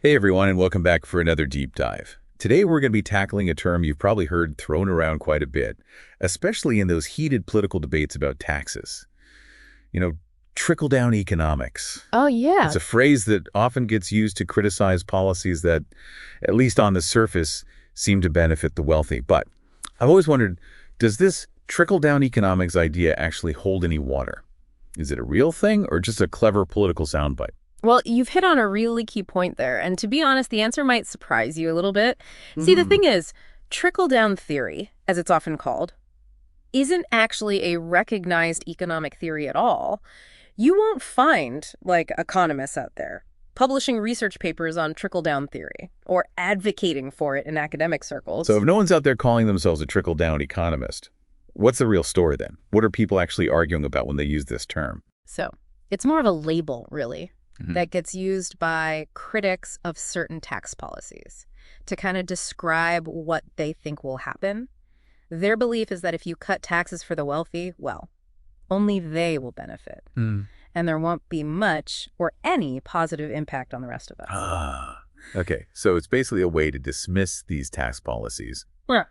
Hey everyone, and welcome back for another deep dive. Today we're going to be tackling a term you've probably heard thrown around quite a bit, especially in those heated political debates about taxes. You know, trickle-down economics. Oh, yeah. It's a phrase that often gets used to criticize policies that, at least on the surface, seem to benefit the wealthy. But I've always wondered, does this trickle-down economics idea actually hold any water? Is it a real thing or just a clever political soundbite? Well, you've hit on a really key point there. And to be honest, the answer might surprise you a little bit. See, the thing is, trickle-down theory, as it's often called, isn't actually a recognized economic theory at all. You won't find, economists out there publishing research papers on trickle-down theory or advocating for it in academic circles. So if no one's out there calling themselves a trickle-down economist, what's the real story then? What are people actually arguing about when they use this term? So it's more of a label, really, that gets used by critics of certain tax policies to kind of describe what they think will happen. Their belief is that if you cut taxes for the wealthy, well, only they will benefit. And there won't be much or any positive impact on the rest of us. Okay. So it's basically a way to dismiss these tax policies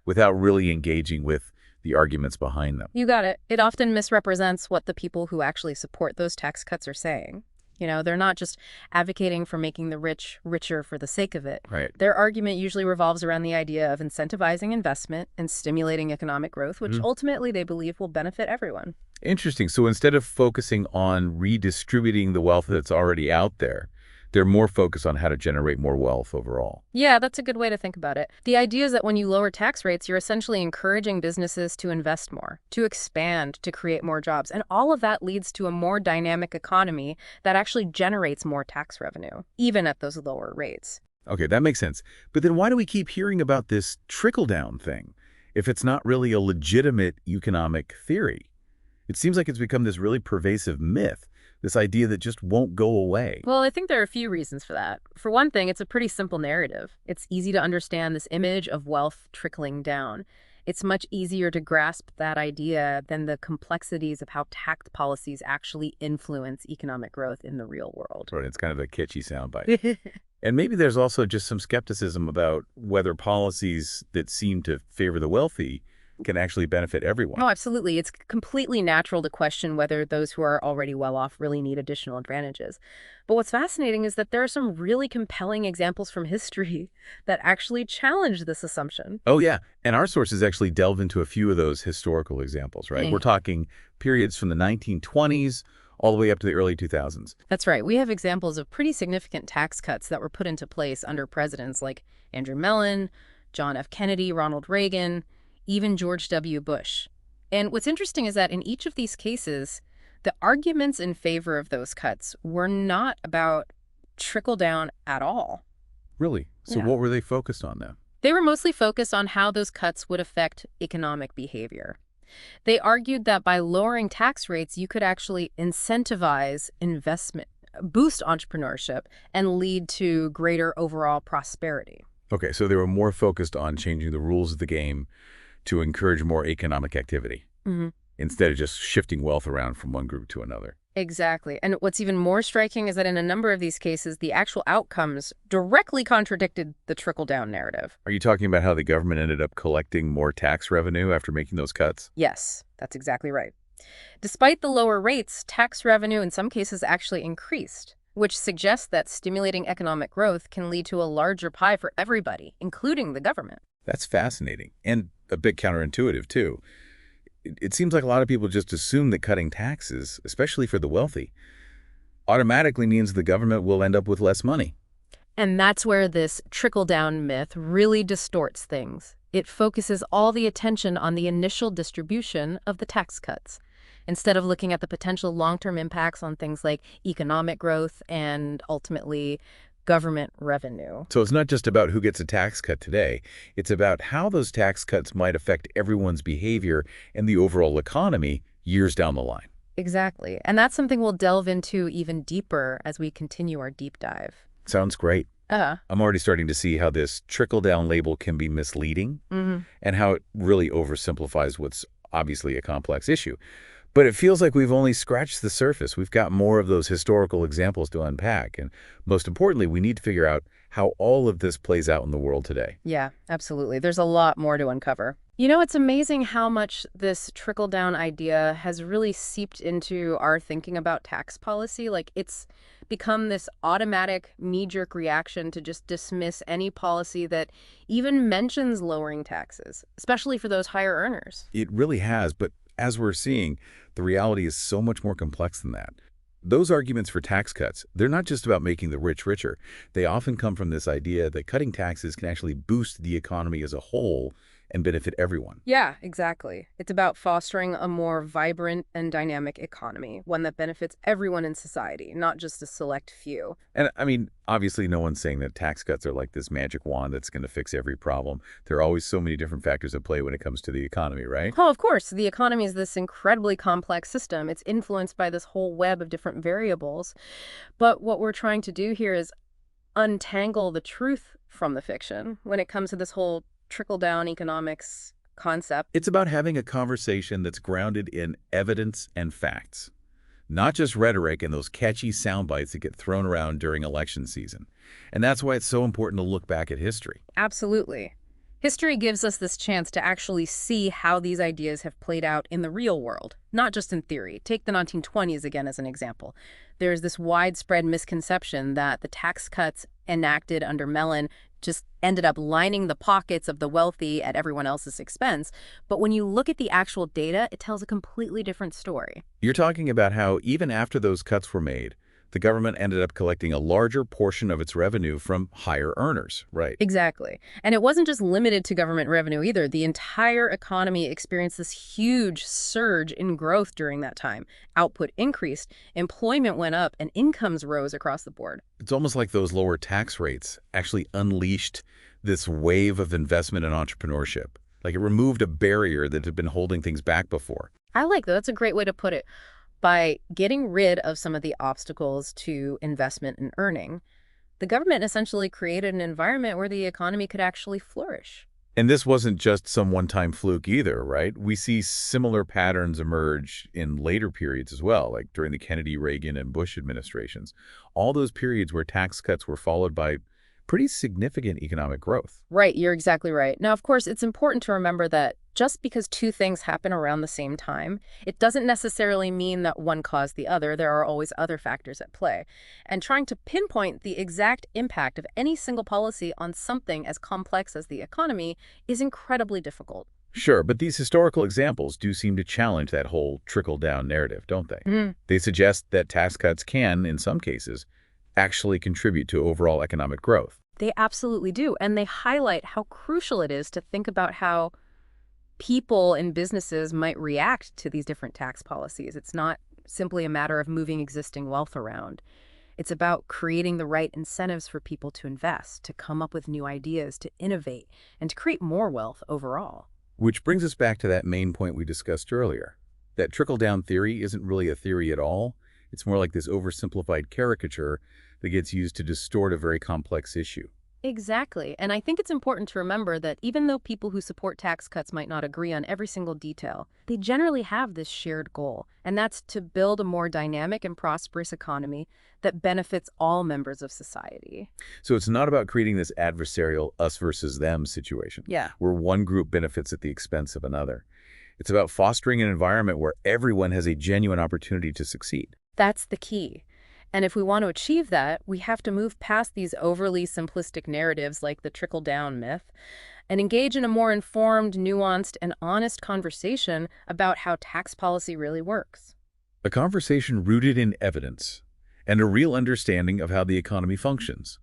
without really engaging with the arguments behind them. You got it. It often misrepresents what the people who actually support those tax cuts are saying. You know, they're not just advocating for making the rich richer for the sake of it. Right. Their argument usually revolves around the idea of incentivizing investment and stimulating economic growth, which ultimately they believe will benefit everyone. Interesting. So instead of focusing on redistributing the wealth that's already out there, they're more focused on how to generate more wealth overall. Yeah, that's a good way to think about it. The idea is that when you lower tax rates, you're essentially encouraging businesses to invest more, to expand, to create more jobs. And all of that leads to a more dynamic economy that actually generates more tax revenue, even at those lower rates. Okay, that makes sense. But then why do we keep hearing about this trickle-down thing if it's not really a legitimate economic theory? It seems like it's become this really pervasive myth, this idea that just won't go away. Well, I think there are a few reasons for that. For one thing, it's a pretty simple narrative. It's easy to understand this image of wealth trickling down. It's much easier to grasp that idea than the complexities of how tax policies actually influence economic growth in the real world. Right, it's kind of a kitschy soundbite. And maybe there's also just some skepticism about whether policies that seem to favor the wealthy can actually benefit everyone. Oh, absolutely. It's completely natural to question whether those who are already well off really need additional advantages. But what's fascinating is that there are some really compelling examples from history that actually challenge this assumption. Oh, yeah. And our sources actually delve into a few of those historical examples, right? We're talking periods from the 1920s all the way up to the early 2000s. That's right. We have examples of pretty significant tax cuts that were put into place under presidents like Andrew Mellon, John F. Kennedy, Ronald Reagan, even George W. Bush. And what's interesting is that in each of these cases, the arguments in favor of those cuts were not about trickle down at all. Really? So what were they focused on then? They were mostly focused on how those cuts would affect economic behavior. They argued that by lowering tax rates, you could actually incentivize investment, boost entrepreneurship, and lead to greater overall prosperity. Okay, so they were more focused on changing the rules of the game to encourage more economic activity instead of just shifting wealth around from one group to another. Exactly. And what's even more striking is that in a number of these cases, the actual outcomes directly contradicted the trickle-down narrative. Are you talking about how the government ended up collecting more tax revenue after making those cuts? Yes, that's exactly right. Despite the lower rates, tax revenue in some cases actually increased, which suggests that stimulating economic growth can lead to a larger pie for everybody, including the government. That's fascinating and a bit counterintuitive, too. It seems like a lot of people just assume that cutting taxes, especially for the wealthy, automatically means the government will end up with less money. And that's where this trickle-down myth really distorts things. It focuses all the attention on the initial distribution of the tax cuts, instead of looking at the potential long-term impacts on things like economic growth and ultimately government revenue. So it's not just about who gets a tax cut today. It's about how those tax cuts might affect everyone's behavior and the overall economy years down the line. Exactly. And that's something we'll delve into even deeper as we continue our deep dive. Sounds great. I'm already starting to see how this trickle-down label can be misleading and how it really oversimplifies what's obviously a complex issue. But it feels like we've only scratched the surface. We've got more of those historical examples to unpack. And most importantly, we need to figure out how all of this plays out in the world today. Yeah, absolutely. There's a lot more to uncover. It's amazing how much this trickle-down idea has really seeped into our thinking about tax policy. Like, it's become this automatic knee-jerk reaction to just dismiss any policy that even mentions lowering taxes, especially for those higher earners. It really has, but as we're seeing, the reality is so much more complex than that. Those arguments for tax cuts, they're not just about making the rich richer. They often come from this idea that cutting taxes can actually boost the economy as a whole and benefit everyone. Yeah, exactly. It's about fostering a more vibrant and dynamic economy, one that benefits everyone in society, not just a select few. And I mean, obviously no one's saying that tax cuts are like this magic wand that's going to fix every problem. There are always so many different factors at play when it comes to the economy, right? Oh, of course. The economy is this incredibly complex system. It's influenced by this whole web of different variables. But what we're trying to do here is untangle the truth from the fiction when it comes to this whole trickle-down economics concept. It's about having a conversation that's grounded in evidence and facts, not just rhetoric and those catchy sound bites that get thrown around during election season. And that's why it's so important to look back at history. Absolutely. History gives us this chance to actually see how these ideas have played out in the real world, not just in theory. Take the 1920s again as an example. There's this widespread misconception that the tax cuts enacted under Mellon just ended up lining the pockets of the wealthy at everyone else's expense. But when you look at the actual data, it tells a completely different story. You're talking about how even after those cuts were made, the government ended up collecting a larger portion of its revenue from higher earners, right? Exactly. And it wasn't just limited to government revenue either. The entire economy experienced this huge surge in growth during that time. Output increased, employment went up, and incomes rose across the board. It's almost like those lower tax rates actually unleashed this wave of investment and entrepreneurship. Like it removed a barrier that had been holding things back before. I like that. That's a great way to put it. By getting rid of some of the obstacles to investment and earning, the government essentially created an environment where the economy could actually flourish. And this wasn't just some one-time fluke either, right? We see similar patterns emerge in later periods as well, like during the Kennedy, Reagan, and Bush administrations. All those periods where tax cuts were followed by pretty significant economic growth. Right, you're exactly right. Now, of course, it's important to remember that just because two things happen around the same time, it doesn't necessarily mean that one caused the other. There are always other factors at play. And trying to pinpoint the exact impact of any single policy on something as complex as the economy is incredibly difficult. Sure, but these historical examples do seem to challenge that whole trickle-down narrative, don't they? Mhm. They suggest that tax cuts can, in some cases, actually contribute to overall economic growth. They absolutely do. And they highlight how crucial it is to think about how people and businesses might react to these different tax policies. It's not simply a matter of moving existing wealth around. It's about creating the right incentives for people to invest, to come up with new ideas, to innovate, and to create more wealth overall. Which brings us back to that main point we discussed earlier. That trickle-down theory isn't really a theory at all. It's more like this oversimplified caricature that gets used to distort a very complex issue. Exactly. And I think it's important to remember that even though people who support tax cuts might not agree on every single detail, they generally have this shared goal, and that's to build a more dynamic and prosperous economy that benefits all members of society. So it's not about creating this adversarial us versus them situation, Yeah. where one group benefits at the expense of another. It's about fostering an environment where everyone has a genuine opportunity to succeed. That's the key. And if we want to achieve that, we have to move past these overly simplistic narratives like the trickle-down myth and engage in a more informed, nuanced, and honest conversation about how tax policy really works. A conversation rooted in evidence and a real understanding of how the economy functions,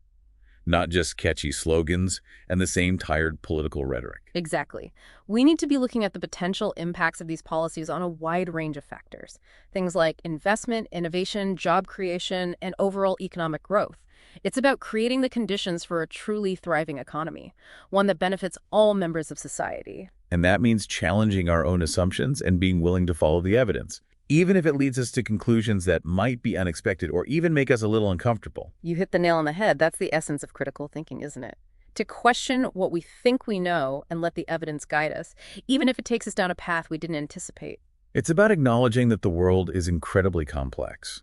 not just catchy slogans and the same tired political rhetoric. Exactly. We need to be looking at the potential impacts of these policies on a wide range of factors. Things like investment, innovation, job creation, and overall economic growth. It's about creating the conditions for a truly thriving economy, one that benefits all members of society. And that means challenging our own assumptions and being willing to follow the evidence, even if it leads us to conclusions that might be unexpected or even make us a little uncomfortable. You hit the nail on the head. That's the essence of critical thinking, isn't it? To question what we think we know and let the evidence guide us, even if it takes us down a path we didn't anticipate. It's about acknowledging that the world is incredibly complex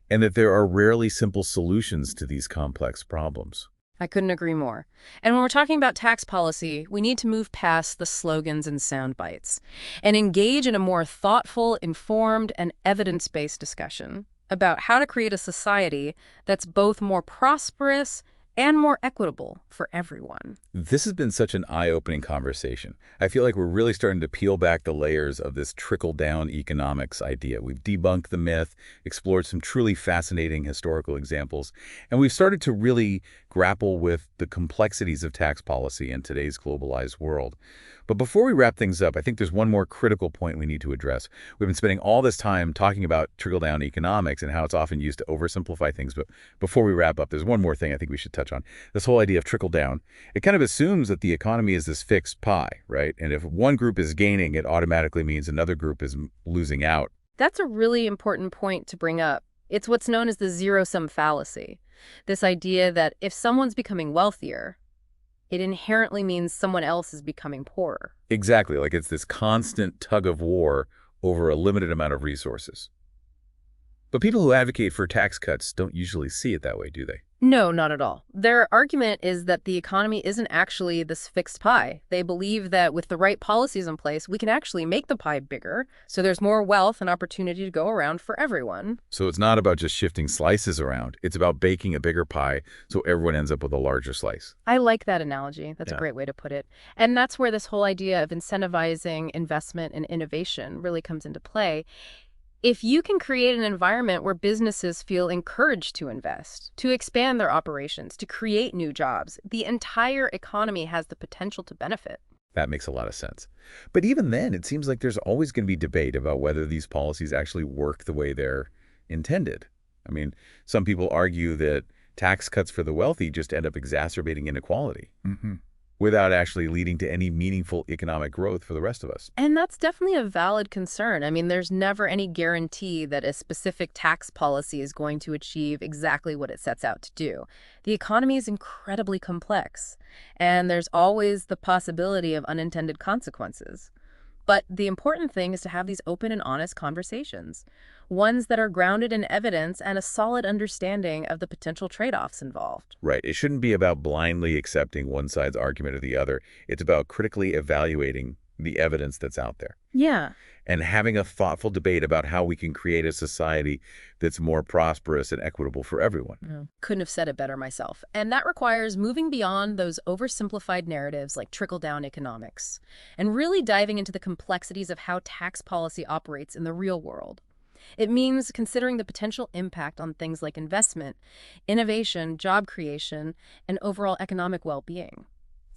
and that there are rarely simple solutions to these complex problems. I couldn't agree more. And when we're talking about tax policy, we need to move past the slogans and sound bites and engage in a more thoughtful, informed, and evidence-based discussion about how to create a society that's both more prosperous and more equitable for everyone. This has been such an eye-opening conversation. I feel like we're really starting to peel back the layers of this trickle-down economics idea. We've debunked the myth, explored some truly fascinating historical examples, and we've started to really grapple with the complexities of tax policy in today's globalized world. But before we wrap things up, I think there's one more critical point we need to address. We've been spending all this time talking about trickle-down economics and how it's often used to oversimplify things, but before we wrap up, there's one more thing I think we should touch on. This whole idea of trickle-down, it kind of assumes that the economy is this fixed pie, right? And if one group is gaining, it automatically means another group is losing out. That's a really important point to bring up. It's what's known as the zero-sum fallacy. This idea that if someone's becoming wealthier, it inherently means someone else is becoming poorer. Exactly, like it's this constant tug of war over a limited amount of resources. But people who advocate for tax cuts don't usually see it that way, do they? No, not at all. Their argument is that the economy isn't actually this fixed pie. They believe that with the right policies in place, we can actually make the pie bigger, so there's more wealth and opportunity to go around for everyone. So it's not about just shifting slices around. It's about baking a bigger pie so everyone ends up with a larger slice. I like that analogy. That's a great way to put it. And that's where this whole idea of incentivizing investment and innovation really comes into play. If you can create an environment where businesses feel encouraged to invest, to expand their operations, to create new jobs, the entire economy has the potential to benefit. That makes a lot of sense. But even then, it seems like there's always going to be debate about whether these policies actually work the way they're intended. I mean, some people argue that tax cuts for the wealthy just end up exacerbating inequality. Without actually leading to any meaningful economic growth for the rest of us. And that's definitely a valid concern. I mean, there's never any guarantee that a specific tax policy is going to achieve exactly what it sets out to do. The economy is incredibly complex, and there's always the possibility of unintended consequences. But the important thing is to have these open and honest conversations, ones that are grounded in evidence and a solid understanding of the potential trade-offs involved. Right. It shouldn't be about blindly accepting one side's argument or the other. It's about critically evaluating the evidence that's out there. Yeah. And having a thoughtful debate about how we can create a society that's more prosperous and equitable for everyone. Couldn't have said it better myself. And that requires moving beyond those oversimplified narratives like trickle-down economics and really diving into the complexities of how tax policy operates in the real world. It means considering the potential impact on things like investment, innovation, job creation, and overall economic well-being.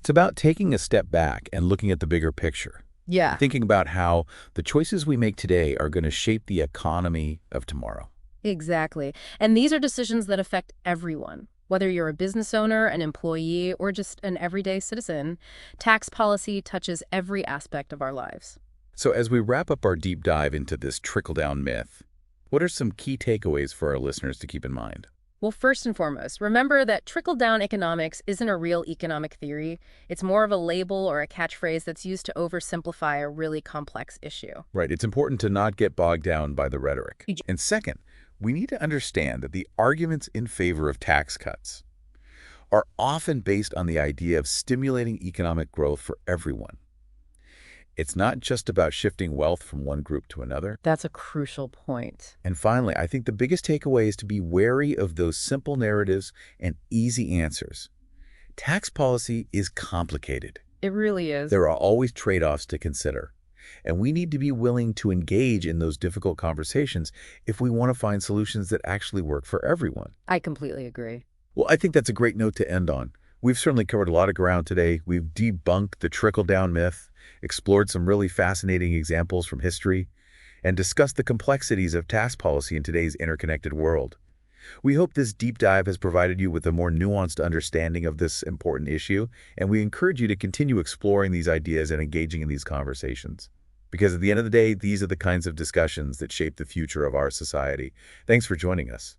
It's about taking a step back and looking at the bigger picture. Yeah. Thinking about how the choices we make today are going to shape the economy of tomorrow. Exactly. And these are decisions that affect everyone. Whether you're a business owner, an employee, or just an everyday citizen, tax policy touches every aspect of our lives. So as we wrap up our deep dive into this trickle-down myth, what are some key takeaways for our listeners to keep in mind? Well, first and foremost, remember that trickle-down economics isn't a real economic theory. It's more of a label or a catchphrase that's used to oversimplify a really complex issue. Right. It's important to not get bogged down by the rhetoric. And second, we need to understand that the arguments in favor of tax cuts are often based on the idea of stimulating economic growth for everyone. It's not just about shifting wealth from one group to another. That's a crucial point. And finally, I think the biggest takeaway is to be wary of those simple narratives and easy answers. Tax policy is complicated. It really is. There are always trade-offs to consider. And we need to be willing to engage in those difficult conversations if we want to find solutions that actually work for everyone. I completely agree. Well, I think that's a great note to end on. We've certainly covered a lot of ground today. We've debunked the trickle-down myth, explored some really fascinating examples from history, and discussed the complexities of tax policy in today's interconnected world. We hope this deep dive has provided you with a more nuanced understanding of this important issue, and we encourage you to continue exploring these ideas and engaging in these conversations. Because at the end of the day, these are the kinds of discussions that shape the future of our society. Thanks for joining us.